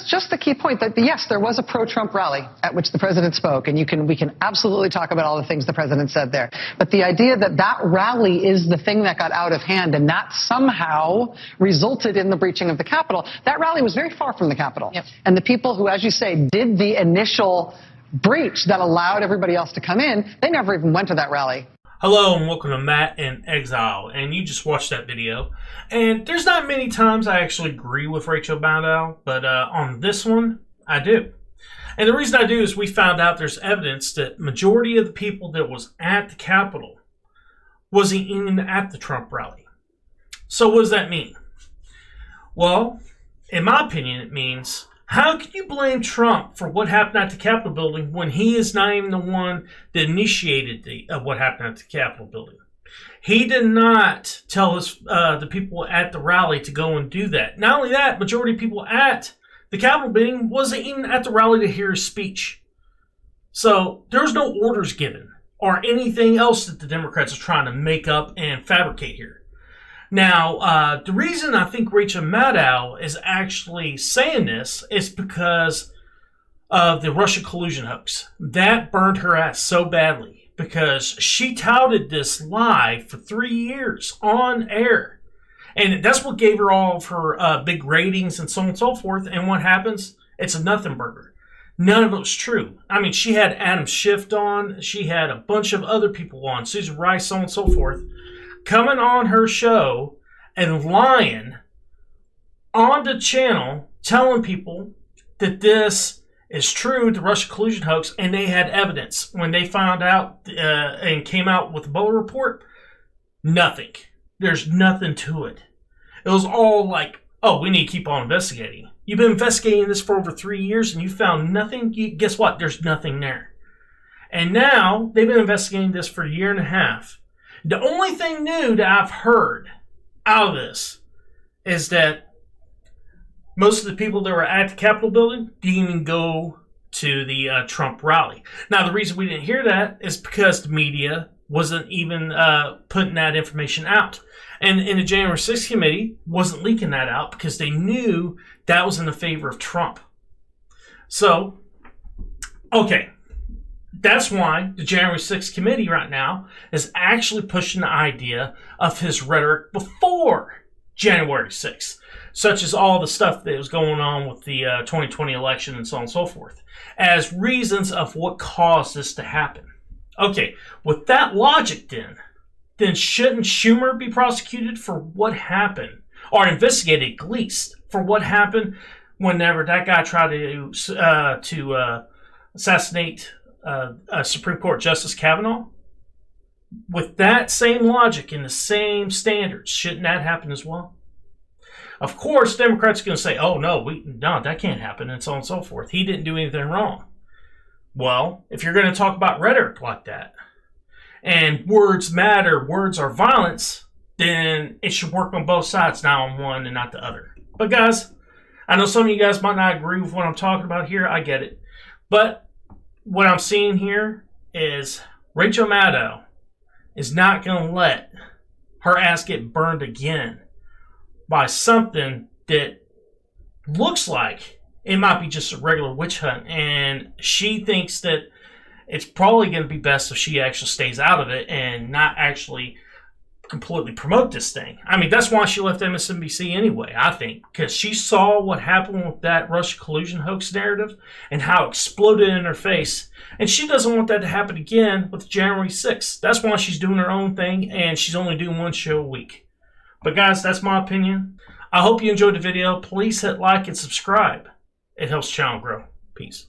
Just the key point that, yes, there was a pro-Trump rally at which the president spoke, and we can absolutely talk about all the things the president said there. But the idea that that rally is the thing that got out of hand and that somehow resulted in the breaching of the Capitol, that rally was very far from the Capitol. Yep. And the people who, as you say, did the initial breach that allowed everybody else to come in, they never even went to that rally. Hello and welcome to Matt in Exile, and you just watched that video. And there's not many times I actually agree with Rachel Maddow, but on this one, I do. And the reason I do is we found out there's evidence that majority of the people that was at the Capitol wasn't even at the Trump rally. So what does that mean? Well, in my opinion, it means, how can you blame Trump for what happened at the Capitol building when he is not even the one that initiated what happened at the Capitol building? He did not tell the people at the rally to go and do that. Not only that, majority of people at the Capitol building wasn't even at the rally to hear his speech. So there's no orders given or anything else that the Democrats are trying to make up and fabricate here. Now, the reason I think Rachel Maddow is actually saying this is because of the Russia collusion hoax. That burned her ass so badly because she touted this lie for 3 years on air. And that's what gave her all of her big ratings and so on and so forth. And what happens? It's a nothing burger. None of it was true. I mean, she had Adam Schiff on. She had a bunch of other people on, Susan Rice, so on and so forth, coming on her show and lying on the channel, telling people that this is true, the Russia collusion hoax, and they had evidence. When they found out and came out with the Mueller report, nothing. There's nothing to it. It was all like, oh, we need to keep on investigating. You've been investigating this for over 3 years and you found nothing. Guess what? There's nothing there. And now they've been investigating this for a year and a half. The only thing new that I've heard out of this is that most of the people that were at the Capitol building didn't even go to the Trump rally. Now, the reason we didn't hear that is because the media wasn't even putting that information out. And the January 6th committee wasn't leaking that out because they knew that was in the favor of Trump. So, okay. That's why the January 6th committee right now is actually pushing the idea of his rhetoric before January 6th, such as all the stuff that was going on with the 2020 election and so on and so forth, as reasons of what caused this to happen. Okay, with that logic then shouldn't Schumer be prosecuted for what happened, or investigated at least for what happened whenever that guy tried to assassinate Supreme Court Justice Kavanaugh? With that same logic and the same standards, shouldn't that happen as well? Of course, Democrats are going to say, oh, no, that can't happen, and so on and so forth. He didn't do anything wrong. Well, if you're going to talk about rhetoric like that, and words matter, words are violence, then it should work on both sides, not on one and not the other. But guys, I know some of you guys might not agree with what I'm talking about here. I get it. But what I'm seeing here is Rachel Maddow is not going to let her ass get burned again by something that looks like it might be just a regular witch hunt. And she thinks that it's probably going to be best if she actually stays out of it and not actually completely promote this thing. I mean, that's why she left MSNBC anyway, I think, because she saw what happened with that Russia collusion hoax narrative and how it exploded in her face. And she doesn't want that to happen again with January 6th. That's why she's doing her own thing, and she's only doing one show a week. But guys, that's my opinion. I hope you enjoyed the video. Please hit like and subscribe. It helps the channel grow. Peace.